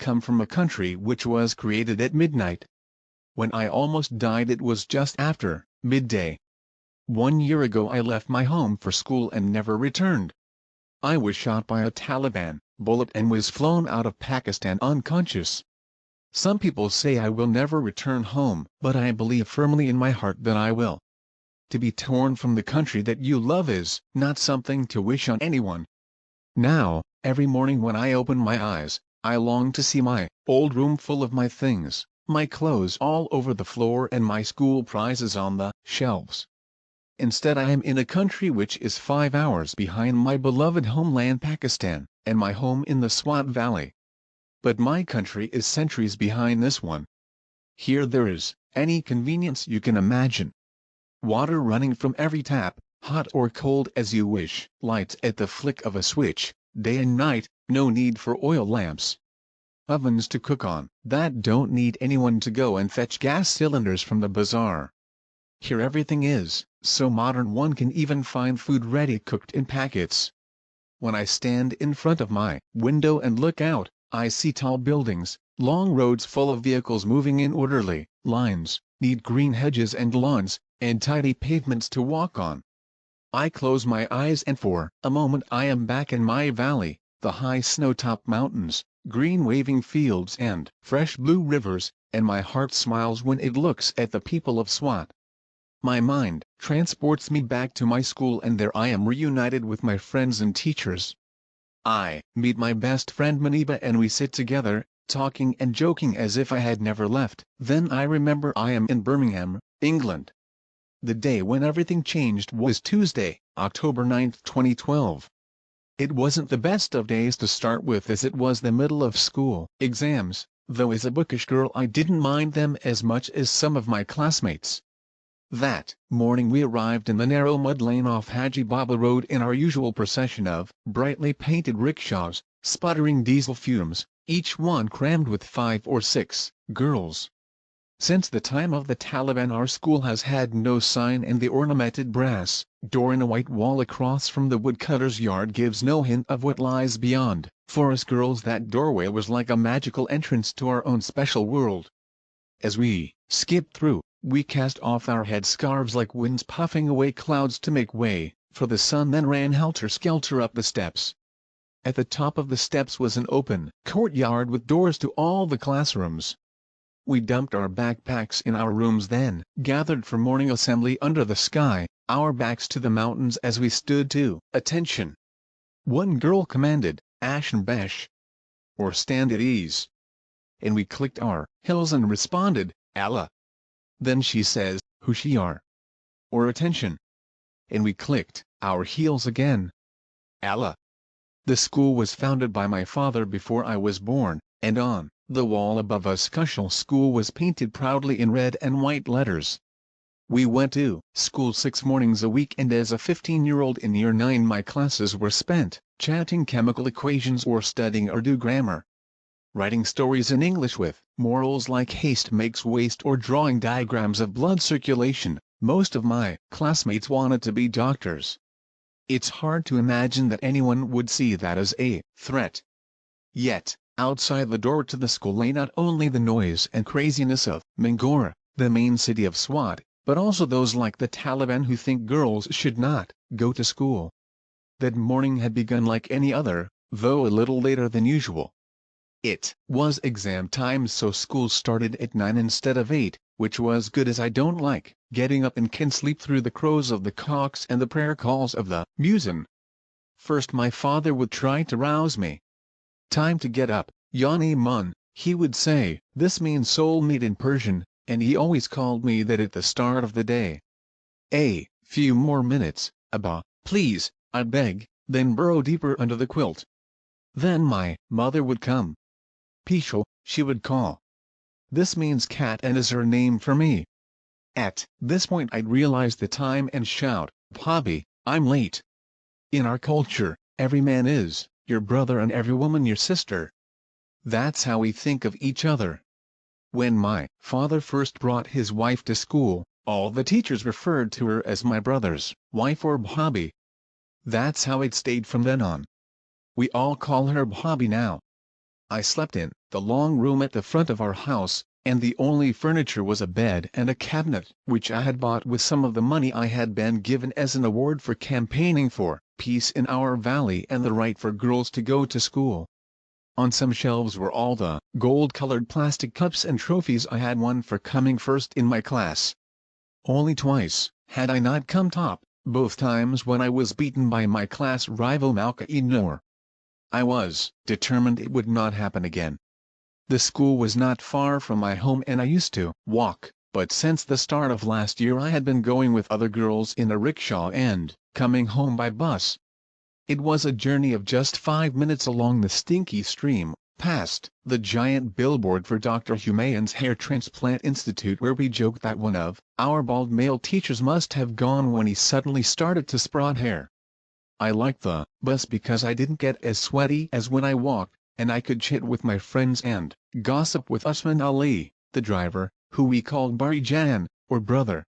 come from a country which was created at midnight. When I almost died it was just after midday. 1 year ago I left my home for school and never returned. I was shot by a Taliban bullet and was flown out of Pakistan unconscious. Some people say I will never return home, but I believe firmly in my heart that I will. To be torn from the country that you love is not something to wish on anyone. Now, every morning when I open my eyes, I long to see my old room full of my things, my clothes all over the floor and my school prizes on the shelves. Instead I am in a country which is 5 hours behind my beloved homeland Pakistan, and my home in the Swat Valley. But my country is centuries behind this one. Here there is any convenience you can imagine. Water running from every tap, hot or cold as you wish, lights at the flick of a switch, day and night, no need for oil lamps. Ovens to cook on, that don't need anyone to go and fetch gas cylinders from the bazaar. Here everything is so modern one can even find food ready cooked in packets. When I stand in front of my window and look out, I see tall buildings, long roads full of vehicles moving in orderly lines, neat green hedges and lawns, and tidy pavements to walk on. I close my eyes and for a moment I am back in my valley, the high snow-topped mountains, green waving fields and fresh blue rivers, and my heart smiles when it looks at the people of Swat. My mind transports me back to my school and there I am reunited with my friends and teachers. I meet my best friend Maniba and we sit together, talking and joking as if I had never left. Then I remember I am in Birmingham, England. The day when everything changed was Tuesday, October 9, 2012. It wasn't the best of days to start with as it was the middle of school exams, though as a bookish girl I didn't mind them as much as some of my classmates. That morning we arrived in the narrow mud lane off Haji Baba Road in our usual procession of brightly painted rickshaws, sputtering diesel fumes, each one crammed with 5 or 6 girls. Since the time of the Taliban our school has had no sign and the ornamented brass door in a white wall across from the woodcutter's yard gives no hint of what lies beyond. For us girls that doorway was like a magical entrance to our own special world. As we skipped through, we cast off our headscarves like winds puffing away clouds to make way for the sun, then ran helter-skelter up the steps. At the top of the steps was an open courtyard with doors to all the classrooms. We dumped our backpacks in our rooms, then gathered for morning assembly under the sky, our backs to the mountains as we stood to attention. One girl commanded, "Ashen Besh," or "Stand at ease." And we clicked our heels and responded, "Allah." Then she says, "Hushiyar," or "Attention." And we clicked our heels again. Allah. The school was founded by my father before I was born, and on the wall above us Kushal School was painted proudly in red and white letters. We went to school 6 mornings a week, and as a 15-year-old in year 9 my classes were spent chanting chemical equations or studying Urdu grammar. Writing stories in English with morals like haste makes waste or drawing diagrams of blood circulation. Most of my classmates wanted to be doctors. It's hard to imagine that anyone would see that as a threat. Yet, outside the door to the school lay not only the noise and craziness of Mangora, the main city of Swat, but also those like the Taliban who think girls should not go to school. That morning had begun like any other, though a little later than usual. It was exam time, so school started at 9 instead of 8, which was good as I don't like getting up and can sleep through the crows of the cocks and the prayer calls of the muezzin. First my father would try to rouse me. "Time to get up, Yani Mun," he would say. This means soulmate in Persian, and he always called me that at the start of the day. "A few more minutes, Abba, please," I'd beg, then burrow deeper under the quilt. Then my mother would come. "Pishal," she would call. This means cat and is her name for me. At this point I'd realize the time and shout, "Bobby, I'm late." In our culture, every man is your brother and every woman your sister. That's how we think of each other. When my father first brought his wife to school, all the teachers referred to her as my brother's wife or Bobby. That's how it stayed from then on. We all call her Bobby now. I slept in the long room at the front of our house, and the only furniture was a bed and a cabinet, which I had bought with some of the money I had been given as an award for campaigning for peace in our valley and the right for girls to go to school. On some shelves were all the gold-colored plastic cups and trophies I had won for coming first in my class. Only twice had I not come top, both times when I was beaten by my class rival Malka Ignore. I was determined it would not happen again. The school was not far from my home and I used to walk, but since the start of last year I had been going with other girls in a rickshaw and coming home by bus. It was a journey of just 5 minutes along the stinky stream, past the giant billboard for Dr. Humayun's Hair Transplant Institute, where we joked that one of our bald male teachers must have gone when he suddenly started to sprout hair. I liked the bus because I didn't get as sweaty as when I walked, and I could chit with my friends and gossip with Usman Ali, the driver, who we called Bari Jan, or brother.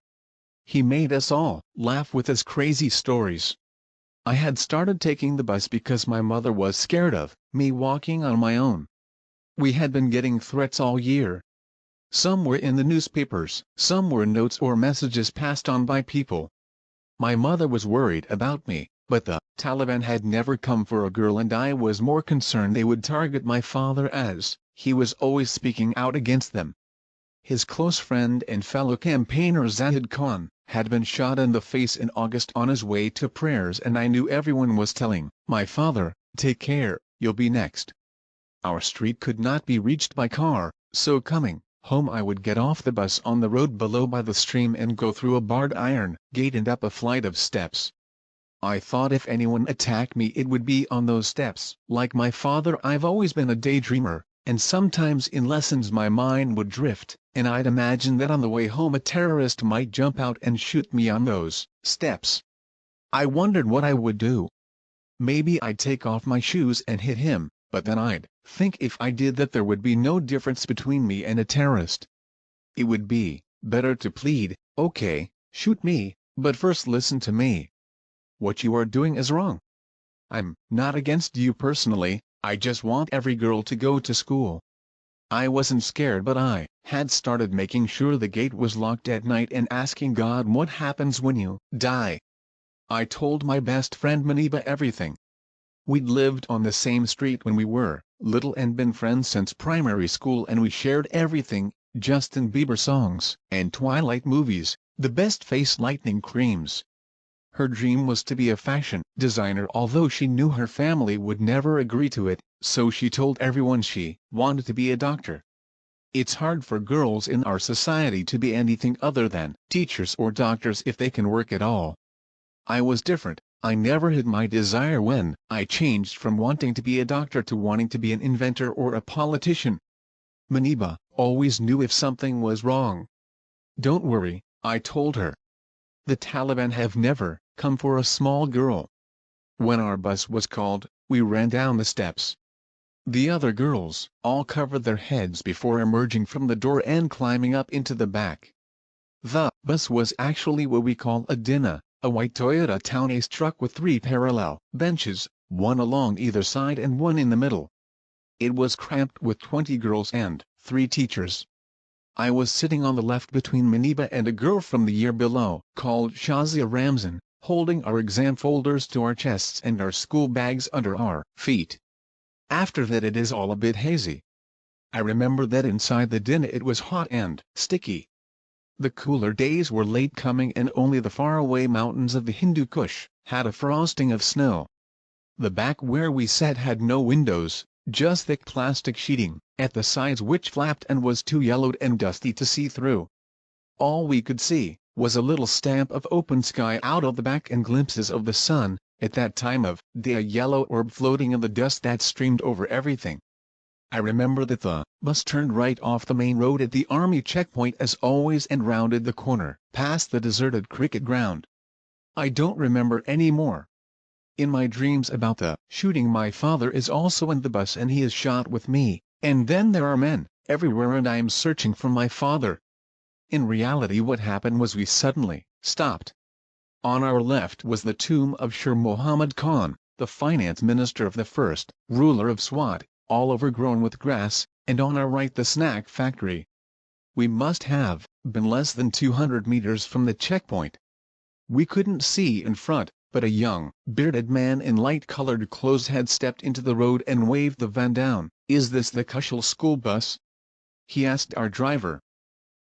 He made us all laugh with his crazy stories. I had started taking the bus because my mother was scared of me walking on my own. We had been getting threats all year. Some were in the newspapers, some were notes or messages passed on by people. My mother was worried about me, but the Taliban had never come for a girl and I was more concerned they would target my father as he was always speaking out against them. His close friend and fellow campaigner Zahid Khan had been shot in the face in August on his way to prayers and I knew everyone was telling my father, "Take care, you'll be next." Our street could not be reached by car, so coming home I would get off the bus on the road below by the stream and go through a barred iron gate and up a flight of steps. I thought if anyone attacked me it would be on those steps. Like my father, I've always been a daydreamer, and sometimes in lessons my mind would drift, and I'd imagine that on the way home a terrorist might jump out and shoot me on those steps. I wondered what I would do. Maybe I'd take off my shoes and hit him, but then I'd think if I did that there would be no difference between me and a terrorist. It would be better to plead, "Okay, shoot me, but first listen to me. What you are doing is wrong. I'm not against you personally, I just want every girl to go to school." I wasn't scared, but I had started making sure the gate was locked at night and asking God what happens when you die. I told my best friend Maniba everything. We'd lived on the same street when we were little and been friends since primary school, and we shared everything, Justin Bieber songs and Twilight movies, the best face lightening creams. Her dream was to be a fashion designer, although she knew her family would never agree to it, so she told everyone she wanted to be a doctor. It's hard for girls in our society to be anything other than teachers or doctors if they can work at all. I was different. I never hid my desire when I changed from wanting to be a doctor to wanting to be an inventor or a politician. Maniba always knew if something was wrong. "Don't worry," I told her. "The Taliban have never come for a small girl." When our bus was called, we ran down the steps. The other girls all covered their heads before emerging from the door and climbing up into the back. The bus was actually what we call a dinner, a white Toyota Town Ace truck with 3 parallel benches, one along either side and one in the middle. It was cramped with 20 girls and 3 teachers. I was sitting on the left between Maniba and a girl from the year below, called Shazia Ramzan, holding our exam folders to our chests and our school bags under our feet. After that it is all a bit hazy. I remember that inside the dinner it was hot and sticky. The cooler days were late coming and only the faraway mountains of the Hindu Kush had a frosting of snow. The back where we sat had no windows, just thick plastic sheeting at the sides which flapped and was too yellowed and dusty to see through. All we could see was a little stamp of open sky out of the back and glimpses of the sun, at that time of day a yellow orb floating in the dust that streamed over everything. I remember that the bus turned right off the main road at the army checkpoint as always and rounded the corner, past the deserted cricket ground. I don't remember any more. In my dreams about the shooting, my father is also in the bus and he is shot with me, and then there are men everywhere and I am searching for my father. In reality what happened was we suddenly stopped. On our left was the tomb of Shir Muhammad Khan, the finance minister of the first ruler of Swat, all overgrown with grass, and on our right the snack factory. We must have been less than 200 meters from the checkpoint. We couldn't see in front, but a young, bearded man in light-colored clothes had stepped into the road and waved the van down. "Is this the Kushal school bus?" he asked our driver.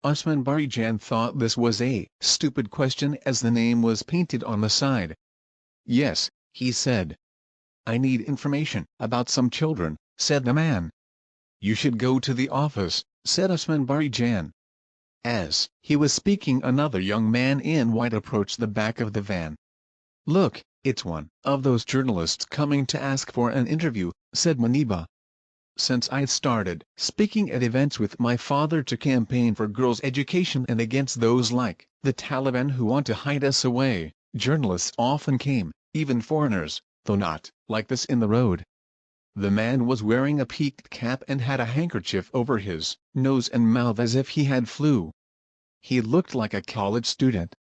Usman Barijan thought this was a stupid question as the name was painted on the side. "Yes," he said. "I need information about some children," said the man. "You should go to the office," said Usman Barijan. As he was speaking, another young man in white approached the back of the van. "Look, it's one of those journalists coming to ask for an interview," said Maniba. "Since I started speaking at events with my father to campaign for girls' education and against those like the Taliban who want to hide us away, journalists often came, even foreigners, though not like this in the road." The man was wearing a peaked cap and had a handkerchief over his nose and mouth as if he had flu. He looked like a college student.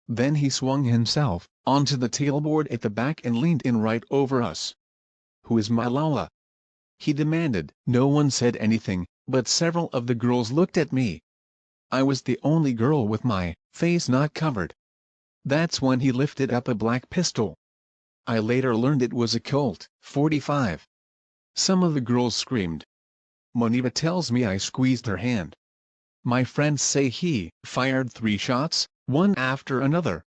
Then he swung himself onto the tailboard at the back and leaned in right over us. "Who is Malala?" he demanded. No one said anything, but several of the girls looked at me. I was the only girl with my face not covered. That's when he lifted up a black pistol. I later learned it was a Colt .45. Some of the girls screamed. Moniba tells me I squeezed her hand. My friends say he fired 3 shots, one after another.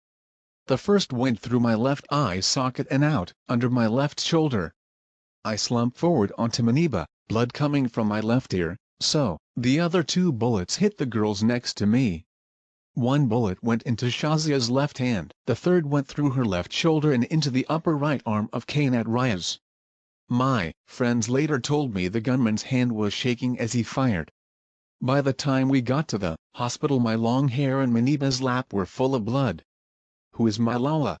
The first went through my left eye socket and out under my left shoulder. I slumped forward onto Maniba, blood coming from my left ear, so the other 2 bullets hit the girls next to me. One bullet went into Shazia's left hand, the third went through her left shoulder and into the upper right arm of Kainat Riaz. My friends later told me the gunman's hand was shaking as he fired. By the time we got to the hospital, my long hair and Maniba's lap were full of blood. "Who is Malala?"